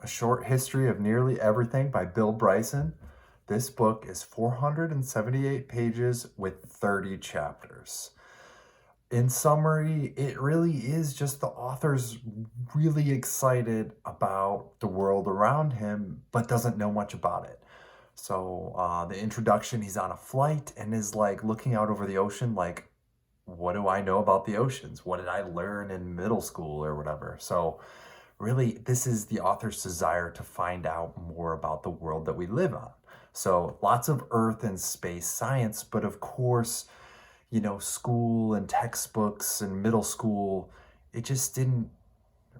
A Short History of Nearly Everything by Bill Bryson. This book is 478 pages with 30 chapters. In summary, it really is just the author's really excited about the world around him, but doesn't know much about it. So, the introduction, he's on a flight and is like looking out over the ocean, like, what do I know about the oceans? What did I learn in middle school or whatever? So, really, this is the author's desire to find out more about the world that we live on. So, lots of Earth and space science, but of course, school and textbooks and middle school, it just didn't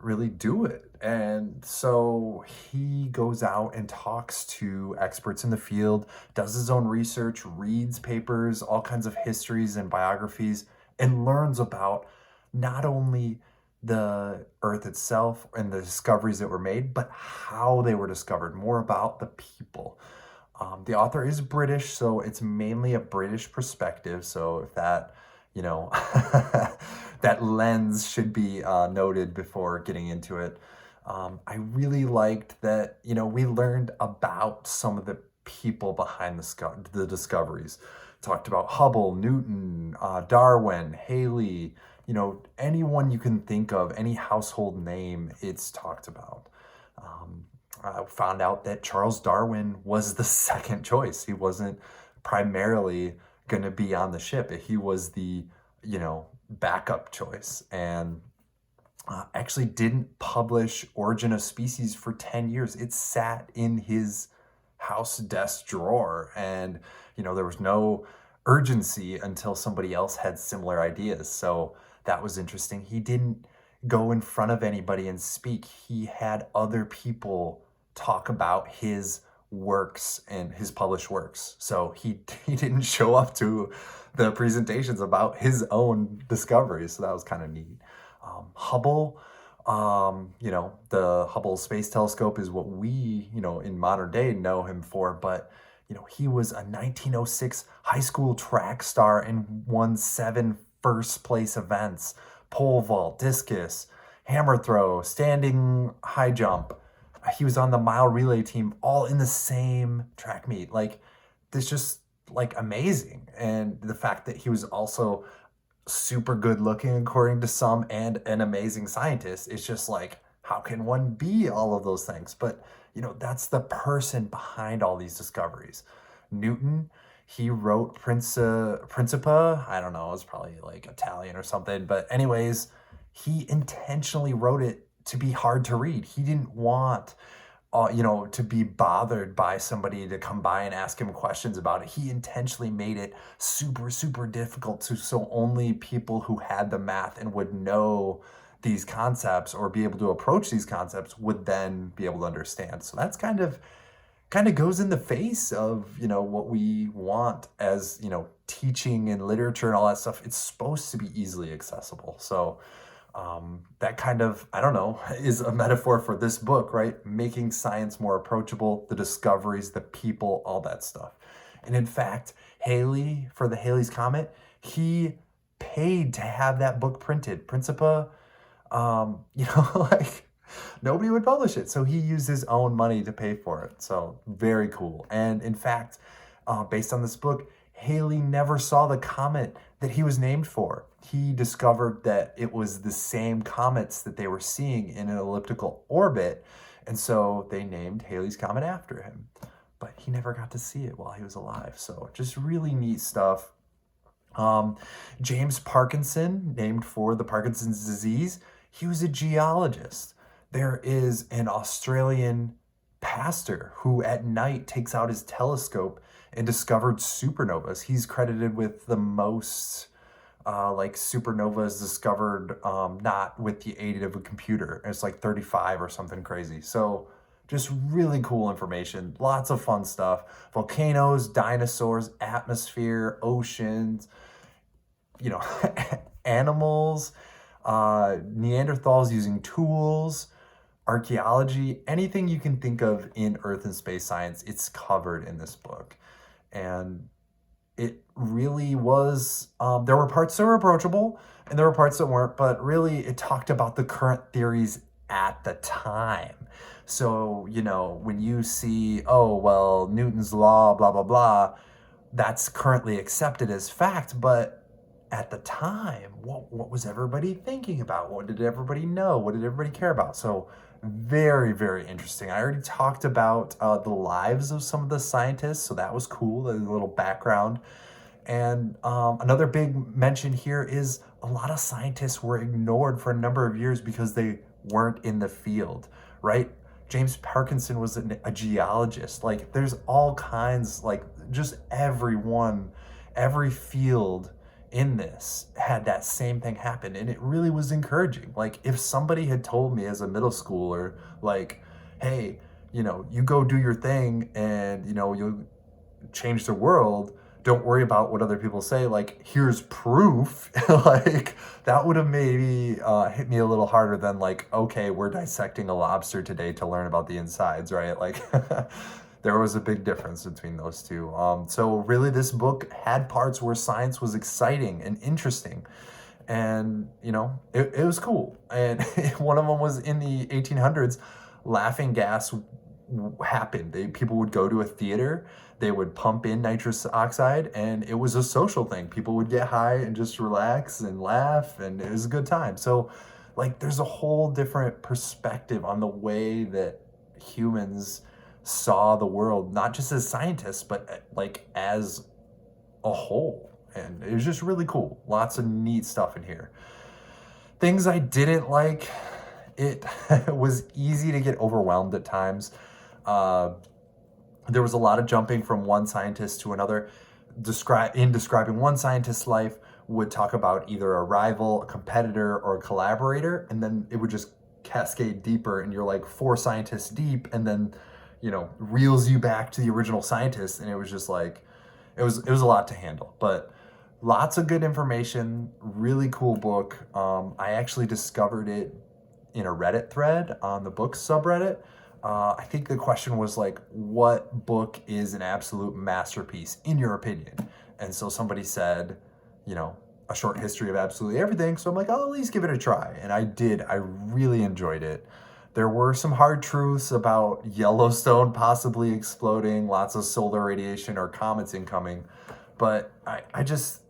really do it. And so he goes out and talks to experts in the field, does his own research, reads papers, all kinds of histories and biographies, and learns about not only the Earth itself and the discoveries that were made, but how they were discovered, more about the people. The author is British, so it's mainly a British perspective. So if that, that lens should be noted before getting into it. I really liked that, we learned about some of the people behind the discoveries. Talked about Hubble, Newton, Darwin, Haley, anyone you can think of, any household name, it's talked about. I found out that Charles Darwin was the second choice. He wasn't primarily going to be on the ship. He was the, backup choice. And actually didn't publish Origin of Species for 10 years. It sat in his house desk drawer. And, there was no urgency until somebody else had similar ideas. So that was interesting. He didn't go in front of anybody and speak. He had other people talk about his works and his published works. So he didn't show up to the presentations about his own discoveries. So that was kind of neat. Hubble, the Hubble Space Telescope is what we, in modern day know him for. But, he was a 1906 high school track star and won 7 first place events: pole vault, discus, hammer throw, standing high jump. He was on the mile relay team, all in the same track meet. Like, this just like amazing. And the fact that he was also super good looking according to some and an amazing scientist, it's just like, how can one be all of those things? But that's the person behind all these discoveries. Newton, he wrote Principia. I don't know, it's probably like Italian or something, but anyways, he intentionally wrote it to be hard to read. He didn't want to be bothered by somebody to come by and ask him questions about it. He intentionally made it super, super difficult so only people who had the math and would know these concepts or be able to approach these concepts would then be able to understand. So that's kind of goes in the face of, what we want as, teaching and literature and all that stuff. It's supposed to be easily accessible. So that kind of, I don't know, is a metaphor for this book, right? Making science more approachable, the discoveries, the people, all that stuff. And in fact, Haley, for the Halley's Comet, he paid to have that book printed. Principia, like nobody would publish it. So he used his own money to pay for it. So very cool. And in fact, based on this book, Haley never saw the comet that he was named for. He discovered that it was the same comets that they were seeing in an elliptical orbit. And so they named Halley's Comet after him. But he never got to see it while he was alive. So just really neat stuff. James Parkinson, named for the Parkinson's disease, he was a geologist. There is an Australian pastor who at night takes out his telescope and discovered supernovas. He's credited with the most supernovas discovered, not with the aid of a computer. It's like 35 or something crazy. So just really cool information. Lots of fun stuff. Volcanoes, dinosaurs, atmosphere, oceans, animals, Neanderthals using tools, archaeology, anything you can think of in Earth and space science, it's covered in this book. And it really was, there were parts that were approachable and there were parts that weren't, but really it talked about the current theories at the time. So, when you see, oh, well, Newton's law, blah, blah, blah, that's currently accepted as fact, but at the time, what was everybody thinking about? What did everybody know? What did everybody care about? So very, very interesting. I already talked about the lives of some of the scientists, so that was cool, a little background. And another big mention here is a lot of scientists were ignored for a number of years because they weren't in the field, right? James Parkinson was a geologist. Like, there's all kinds, like, just every field in this had that same thing happen. And it really was encouraging. Like, if somebody had told me as a middle schooler, like, hey, you go do your thing and, you'll change the world, don't worry about what other people say, like, here's proof. Like, that would have maybe hit me a little harder than, like, okay, we're dissecting a lobster today to learn about the insides, right? Like, there was a big difference between those two. So really, this book had parts where science was exciting and interesting, and it was cool. And one of them was in the 1800s. Laughing gas happened. People would go to a theater, they would pump in nitrous oxide, and it was a social thing. People would get high and just relax and laugh, and it was a good time. So, like, there's a whole different perspective on the way that humans saw the world, not just as scientists, but like as a whole. And it was just really cool. Lots of neat stuff in here. Things I didn't like, it was easy to get overwhelmed at times. Uh, there was a lot of jumping from one scientist to another. Describing one scientist's life, would talk about either a rival, a competitor, or a collaborator, and then it would just cascade deeper, and you're like 4 scientists deep, and then reels you back to the original scientist, and it was just like it was a lot to handle, but lots of good information. Really cool book. I actually discovered it in a Reddit thread on the books subreddit. I think the question was like, what book is an absolute masterpiece in your opinion? And so somebody said, A Short History of Absolutely Everything. So I'm like, I'll at least give it a try. And I did. I really enjoyed it. There were some hard truths about Yellowstone possibly exploding, lots of solar radiation or comets incoming. But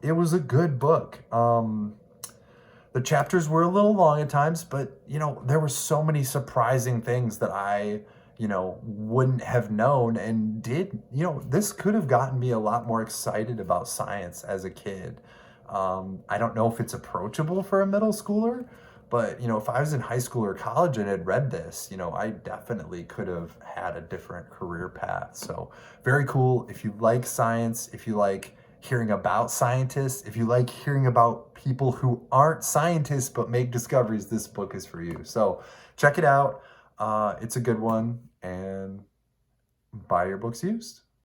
it was a good book. The chapters were a little long at times, but there were so many surprising things that I wouldn't have known, and this could have gotten me a lot more excited about science as a kid. I don't know if it's approachable for a middle schooler, but if I was in high school or college and had read this, I definitely could have had a different career path. So very cool. If you like science, if you like hearing about scientists, if you like hearing about people who aren't scientists but make discoveries, this book is for you. So check it out. It's a good one, and buy your books used.